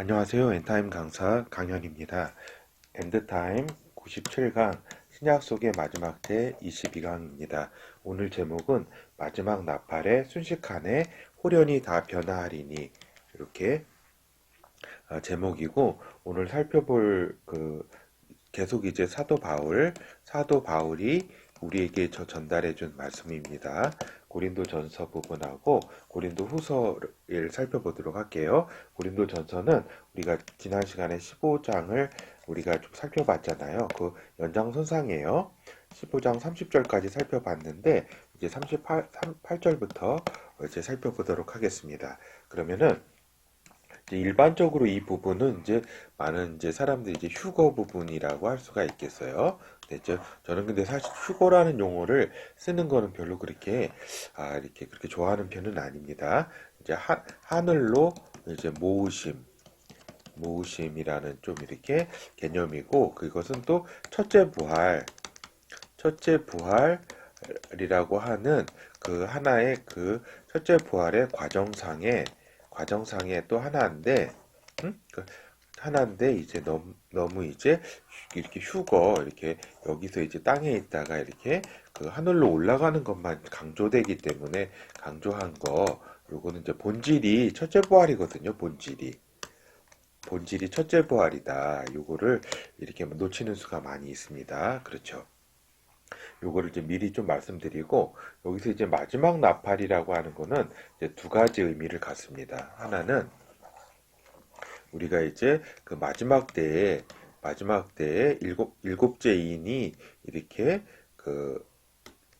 안녕하세요. 엔타임 강사 강현입니다. 엔드타임 97강 신약 속의 마지막 제 22강입니다. 오늘 제목은 마지막 나팔에 순식간에 홀연히 다 변화하리니 이렇게 제목이고, 오늘 살펴볼 계속 이제 사도 바울이 우리에게 전달해 준 말씀입니다. 고린도 전서 부분하고 고린도 후서를 살펴보도록 할게요. 고린도 전서는 우리가 지난 시간에 15장을 우리가 좀 살펴봤잖아요. 그 연장선상이에요. 15장 30절까지 살펴봤는데, 이제 38절부터 이제 살펴보도록 하겠습니다. 그러면은 이제 일반적으로 이 부분은 이제 많은 이제 사람들이 이제 휴거 부분이라고 할 수가 있겠어요. 저는 근데 사실 휴거라는 용어를 쓰는 거는 별로 그렇게 이렇게 그렇게 좋아하는 편은 아닙니다. 이제 하늘로 이제 모으심이라는 좀 이렇게 개념이고, 그것은 또 첫째 부활이라고 하는 그 하나의 그 첫째 부활의 과정상의 또 하나인데, 이제 너무 이제 이렇게 이렇게 여기서 이제 땅에 있다가 이렇게 그 하늘로 올라가는 것만 강조되기 때문에 강조한 거. 요거는 이제 본질이 첫째 부활이거든요. 본질이 첫째 부활이다. 요거를 이렇게 놓치는 수가 많이 있습니다. 그렇죠. 요거를 이제 미리 좀 말씀드리고, 여기서 이제 마지막 나팔이라고 하는 거는 이제 두 가지 의미를 갖습니다. 하나는 우리가 이제 그 마지막 때에 일곱째 인이 이렇게 그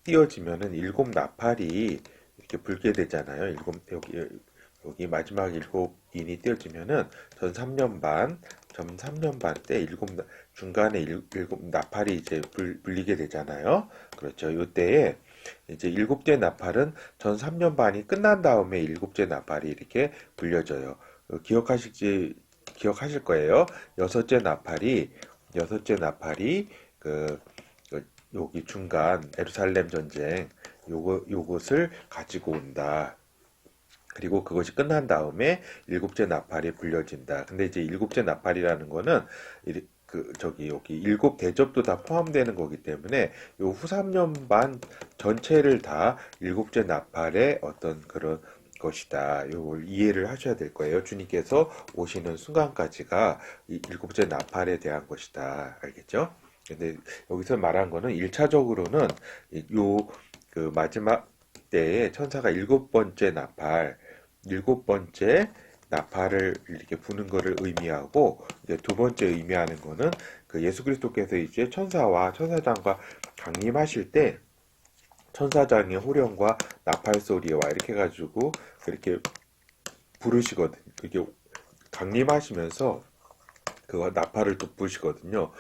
띄어지면은 일곱 나팔이 이렇게 불게 되잖아요. 여기 마지막 일곱 인이 띄어지면은 전 3년 반 때 중간에 일곱 나팔이 이제 불리게 되잖아요. 그렇죠. 요때에 이제 일곱째 나팔은 전 3년 반이 끝난 다음에 일곱째 나팔이 이렇게 불려져요. 기억하실 거예요. 여섯째 나팔이 여기 중간 예루살렘 전쟁 요것을 가지고 온다. 그리고 그것이 끝난 다음에 일곱째 나팔이 불려진다. 근데 이제 일곱째 나팔이라는 거는 여기 일곱 대접도 다 포함되는 거기 때문에 요 후 3년 반 전체를 다 일곱째 나팔의 어떤 그런 것이다. 요걸 이해를 하셔야 될 거예요. 주님께서 오시는 순간까지가 이 일곱째 나팔에 대한 것이다. 알겠죠? 근데 여기서 말한 거는 1차적으로는 요 마지막 때에 천사가 일곱 번째 나팔을 이렇게 부는 것을 의미하고, 이제 두 번째 의미하는 거는 그 예수 그리스도께서 이제 천사장과 강림하실 때 천사장의 호령과 나팔 소리와 이렇게 해가지고 그렇게 부르시거든요. 그게 강림하시면서 그 나팔을 또 부시거든요.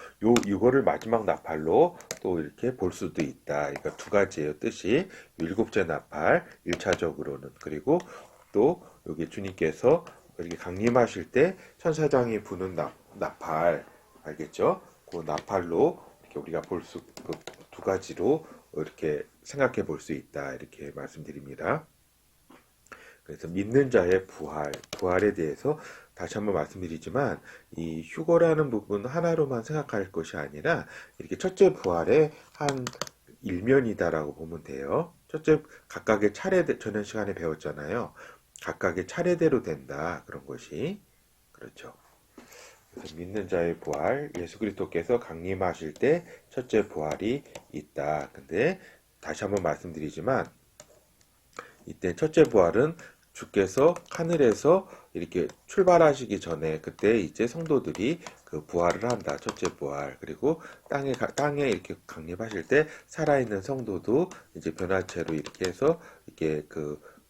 이거를 마지막 나팔로 또 이렇게 볼 수도 있다. 그러니까 두 가지예요, 뜻이. 일곱째 나팔, 1차적으로는. 그리고 또 여기 주님께서 이렇게 강림하실 때 천사장이 부는 나팔, 알겠죠? 그 나팔로 이렇게 우리가 그 두 가지로 이렇게 생각해 볼 수 있다. 이렇게 말씀드립니다. 그래서 믿는 자의 부활에 대해서 다시 한번 말씀드리지만, 이 휴거라는 부분 하나로만 생각할 것이 아니라 이렇게 첫째 부활의 한 일면이다라고 보면 돼요. 각각의 저는 시간에 배웠잖아요. 각각의 차례대로 된다. 그런 것이. 그렇죠. 그래서 믿는 자의 부활, 예수 그리스도께서 강림하실 때 첫째 부활이 있다. 근데 다시 한번 말씀드리지만, 이때 첫째 부활은 주께서 하늘에서 이렇게 출발하시기 전에, 그때 이제 성도들이 그 부활을 한다. 첫째 부활. 그리고 땅에 이렇게 강림하실 때 살아있는 성도도 이제 변화체로 이렇게 해서 이렇게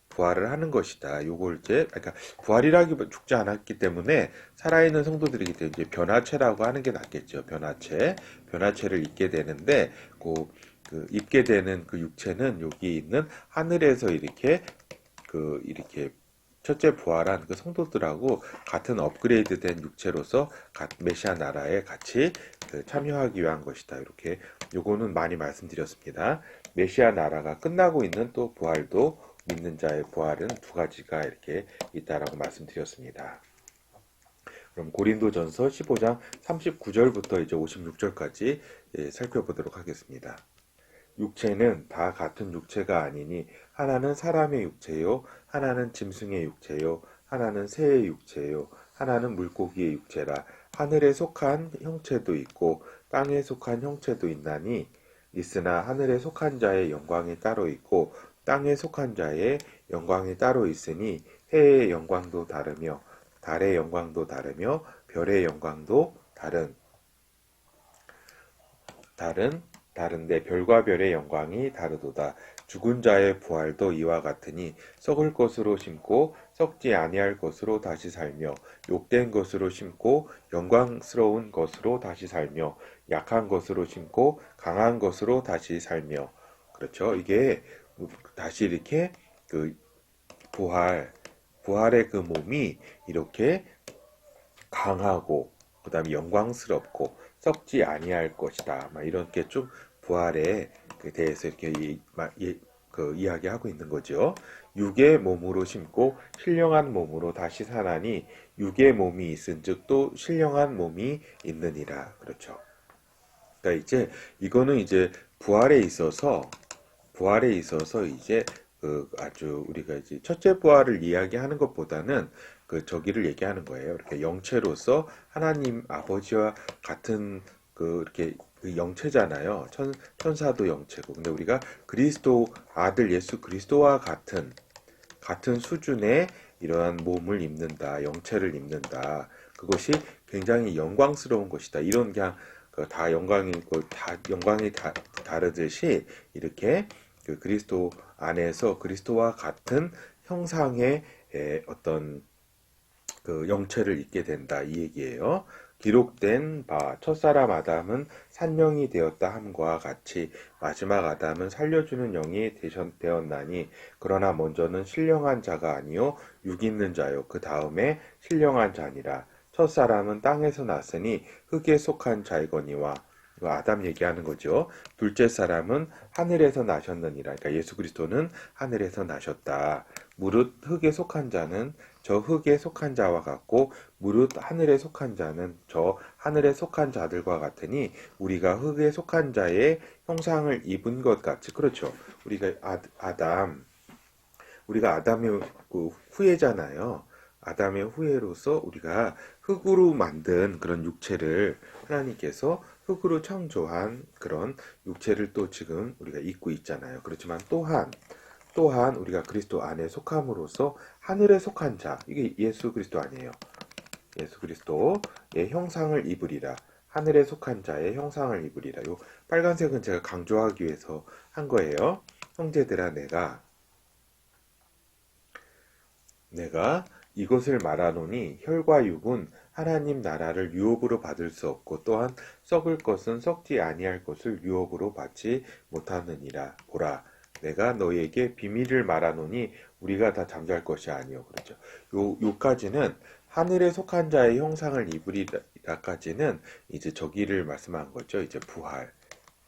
부활을 하는 것이다. 요걸 이제, 그러니까 부활이라기보다 죽지 않았기 때문에 살아있는 성도들이기 때문에 이제 변화체라고 하는 게 낫겠죠. 변화체를 입게 되는데, 입게 되는 그 육체는 여기 있는 하늘에서 이렇게 첫째 부활한 그 성도들하고 같은 업그레이드된 육체로서 메시아 나라에 같이 참여하기 위한 것이다. 이렇게 요거는 많이 말씀드렸습니다. 메시아 나라가 끝나고 있는 또 부활도, 믿는 자의 부활은 두 가지가 이렇게 있다라고 말씀드렸습니다. 그럼 고린도전서 15장 39절부터 이제 56절까지 살펴보도록 하겠습니다. 육체는 다 같은 육체가 아니니 하나는 사람의 육체요, 하나는 짐승의 육체요, 하나는 새의 육체요, 하나는 물고기의 육체라. 하늘에 속한 형체도 있고 땅에 속한 형체도 있나니 있으나 하늘에 속한 자의 영광이 따로 있고 땅에 속한 자의 영광이 따로 있으니 해의 영광도 다르며 달의 영광도 다르며 별의 영광도 다른데 별과 별의 영광이 다르도다. 죽은 자의 부활도 이와 같으니 썩을 것으로 심고 썩지 아니할 것으로 다시 살며 욕된 것으로 심고 영광스러운 것으로 다시 살며 약한 것으로 심고 강한 것으로 다시 살며. 그렇죠. 이게 다시 이렇게 그 부활의 그 몸이 이렇게 강하고 그다음에 영광스럽고 썩지 아니할 것이다. 막 이렇게 좀 부활에 대해서 이렇게 이야기하고 있는 거죠. 육의 몸으로 심고 신령한 몸으로 다시 사나니 육의 몸이 있은즉 또 신령한 몸이 있느니라. 그렇죠. 그러니까 이제 이거는 이제 부활에 있어서 이제 아주 우리가 이제 첫째 부활을 이야기하는 것보다는 저기를 얘기하는 거예요. 이렇게 영체로서 하나님 아버지와 같은 이렇게 그 영체잖아요. 천사도 영체고. 근데 우리가 그리스도 아들 예수 그리스도와 같은 수준의 이러한 몸을 입는다, 영체를 입는다. 그것이 굉장히 영광스러운 것이다. 이런 그냥 다 영광이고 다 영광이 다르듯이 이렇게 그리스도 안에서 그리스도와 같은 형상의 어떤 영체를 입게 된다 이 얘기예요. 기록된 바 첫사람 아담은 산령이 되었다 함과 같이 마지막 아담은 살려주는 영이 되었나니 그러나 먼저는 신령한 자가 아니요 육 있는 자요 그 다음에 신령한 자니라. 첫사람은 땅에서 났으니 흙에 속한 자이거니와 아담 얘기하는 거죠. 둘째 사람은 하늘에서 나셨느니라. 그러니까 예수 그리스도는 하늘에서 나셨다. 무릇 흙에 속한 자는 저 흙에 속한 자와 같고 무릇 하늘에 속한 자는 저 하늘에 속한 자들과 같으니 우리가 흙에 속한 자의 형상을 입은 것 같이. 그렇죠. 우리가 아담의 후예잖아요. 아담의 후예로서 우리가 흙으로 만든 그런 육체를 하나님께서 흙으로 창조한 그런 육체를 또 지금 우리가 입고 있잖아요. 그렇지만 또한 우리가 그리스도 안에 속함으로써 하늘에 속한 자, 이게 예수 그리스도 아니에요. 예수 그리스도의 형상을 입으리라. 하늘에 속한 자의 형상을 입으리라. 요 빨간색은 제가 강조하기 위해서 한 거예요. 형제들아, 내가 이것을 말하노니 혈과 육은 하나님 나라를 유업으로 받을 수 없고 또한 썩을 것은 썩지 아니할 것을 유업으로 받지 못하느니라. 보라, 내가 너희에게 비밀을 말하노니 우리가 다 잠잘 것이 아니요. 그렇죠. 요까지는 하늘에 속한 자의 형상을 입으리라까지는 이제 저기를 말씀한 거죠. 이제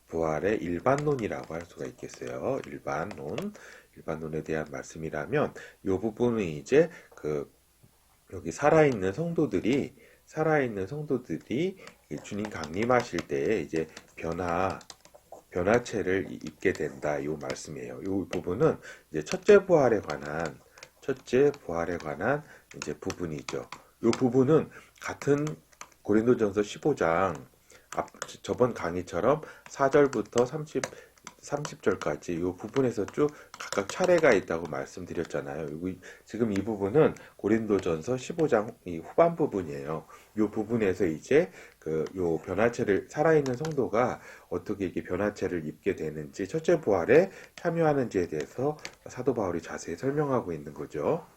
부활의 일반론이라고 할 수가 있겠어요. 일반론에 대한 말씀이라면 이 부분은 이제 여기 살아있는 성도들이 주님 강림하실 때에 이제 변화체를 입게 된다 이 말씀이에요. 이 부분은 이제 첫째 부활에 관한 이제 부분이죠. 이 부분은 같은 고린도전서 15장 저번 강의처럼 4절부터 30절까지 이 부분에서 쭉 각각 차례가 있다고 말씀드렸잖아요. 지금 이 부분은 고린도전서 15장 이 후반 부분이에요. 이 부분에서 이제 요 변화체를 살아있는 성도가 어떻게 이렇게 변화체를 입게 되는지 첫째 부활에 참여하는지에 대해서 사도 바울이 자세히 설명하고 있는 거죠.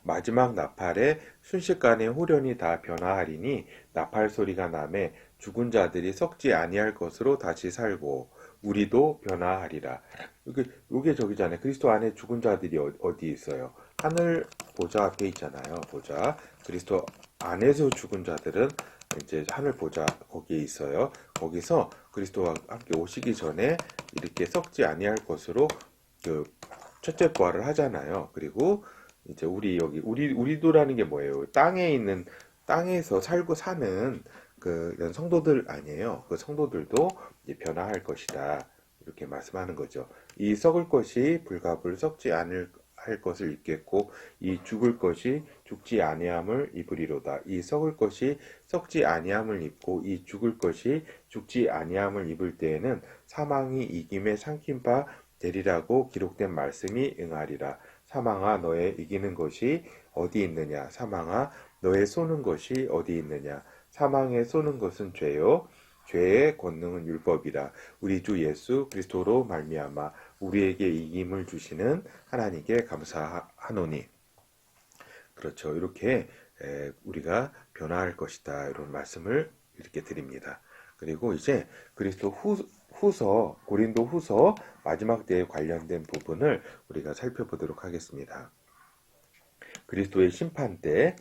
마지막 나팔에 순식간에 호련이 다 변화하리니 나팔 소리가 나매 죽은 자들이 썩지 아니할 것으로 다시 살고 우리도 변화하리라. 요게 저기잖아요. 그리스도 안에 죽은 자들이 어디 있어요? 하늘 보좌 앞에 있잖아요. 보좌. 그리스도 안에서 죽은 자들은 이제 하늘 보좌 거기에 있어요. 거기서 그리스도와 함께 오시기 전에 이렇게 썩지 아니할 것으로 첫째 부활을 하잖아요. 그리고 이제 우리도라는 게 뭐예요? 땅에 있는 땅에서 살고 사는 이런 성도들 아니에요. 그 성도들도 이제 변화할 것이다. 이렇게 말씀하는 거죠. 이 썩을 것이 불갑을 썩지 않을 할 것을 입겠고 이 죽을 것이 죽지 아니함을 입으리로다. 이 썩을 것이 썩지 아니함을 입고 이 죽을 것이 죽지 아니함을 입을 때에는 사망이 이김에 삼킨 바 되리라고 기록된 말씀이 응하리라. 사망아 너의 이기는 것이 어디 있느냐? 사망아 너의 쏘는 것이 어디 있느냐? 사망에 쏘는 것은 죄요. 죄의 권능은 율법이라. 우리 주 예수 그리스도로 말미암아 우리에게 이김을 주시는 하나님께 감사하노니. 그렇죠. 이렇게 우리가 변화할 것이다. 이런 말씀을 이렇게 드립니다. 그리고 이제 그리스도 후서, 고린도 후서 마지막 때에 관련된 부분을 우리가 살펴보도록 하겠습니다. 그리스도의 심판대가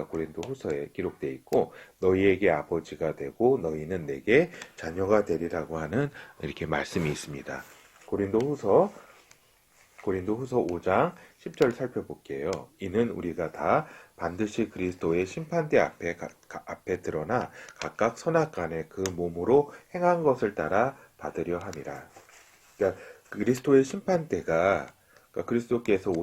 고린도 후서에 기록되어 있고 너희에게 아버지가 되고 너희는 내게 자녀가 되리라고 하는 이렇게 말씀이 있습니다. 고린도 후서 5장 10절 살펴볼게요. 이는 우리가 다 반드시 그리스도의 심판대 앞에 드러나 각각 선악간에 그 몸으로 행한 것을 따라 받으려 함이라. 그러니까 그리스도의 심판대가 그리스도께서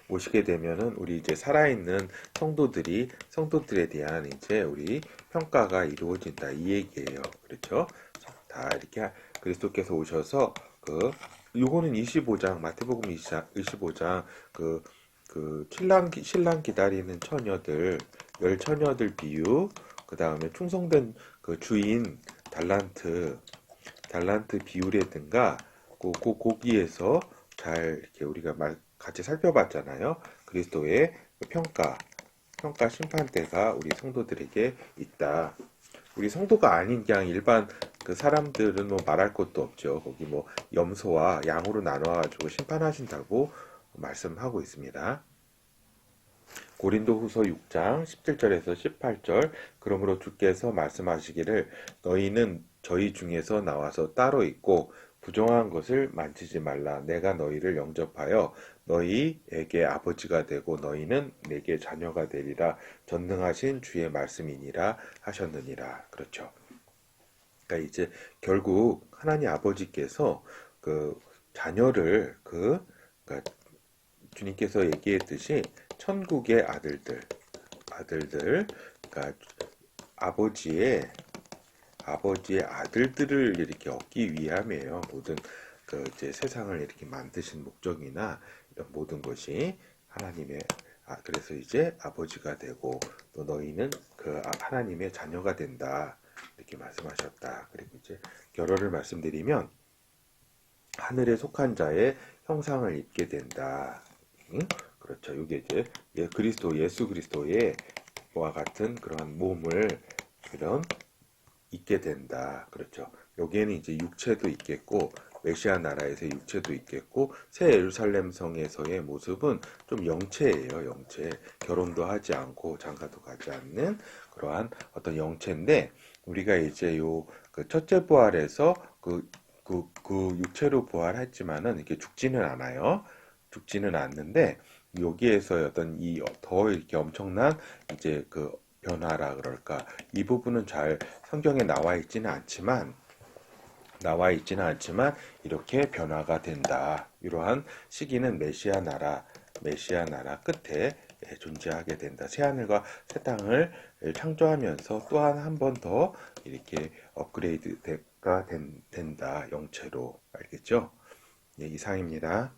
오시게 되면은 우리 이제 살아있는 성도들에 대한 이제 우리 평가가 이루어진다 이 얘기예요. 그렇죠? 다 이렇게 그리스도께서 오셔서 요거는 25장 마태복음 25장 신랑 기다리는 처녀들 열 처녀들 비유 그 다음에 충성된 그 주인 달란트 비유라든가 거기에서 잘 이렇게 우리가 같이 살펴봤잖아요. 그리스도의 평가 심판대가 우리 성도들에게 있다. 우리 성도가 아닌 그냥 일반 그 사람들은 뭐 말할 것도 없죠. 거기 뭐 염소와 양으로 나눠가지고 심판하신다고 말씀하고 있습니다. 고린도 후서 6장 17절에서 18절 그러므로 주께서 말씀하시기를 너희는 저희 중에서 나와서 따로 있고 부정한 것을 만지지 말라. 내가 너희를 영접하여 너희에게 아버지가 되고 너희는 내게 자녀가 되리라. 전능하신 주의 말씀이니라 하셨느니라. 그렇죠. 그러니까 이제 결국 하나님 아버지께서 자녀를 그러니까 주님께서 얘기했듯이 천국의 아들들 그러니까 아버지의 아들들을 이렇게 얻기 위함이에요. 모든 이제 세상을 이렇게 만드신 목적이나 이런 모든 것이 하나님의 그래서 이제 아버지가 되고 또 너희는 하나님의 자녀가 된다 이렇게 말씀하셨다. 그리고 이제 결론을 말씀드리면 하늘에 속한 자의 형상을 입게 된다. 그렇죠. 이게 이제 예수 그리스도의 와 같은 그러한 몸을 있게 된다. 그렇죠. 여기에는 이제 육체도 있겠고 메시아 나라에서의 육체도 있겠고 새 예루살렘 성에서의 모습은 좀 영체예요. 영체. 결혼도 하지 않고 장가도 가지 않는 그러한 어떤 영체인데 우리가 이제 그 첫째 부활에서 그 육체로 부활했지만은 이렇게 죽지는 않아요. 죽지는 않는데 여기에서 어떤 더 이렇게 엄청난 이제 변화라 그럴까 이 부분은 잘 성경에 나와 있지는 않지만 이렇게 변화가 된다. 이러한 시기는 메시아 나라 끝에 존재하게 된다. 새 하늘과 새 땅을 창조하면서 또한 한 번 더 이렇게 업그레이드가 된다. 영체로 알겠죠? 네, 이상입니다.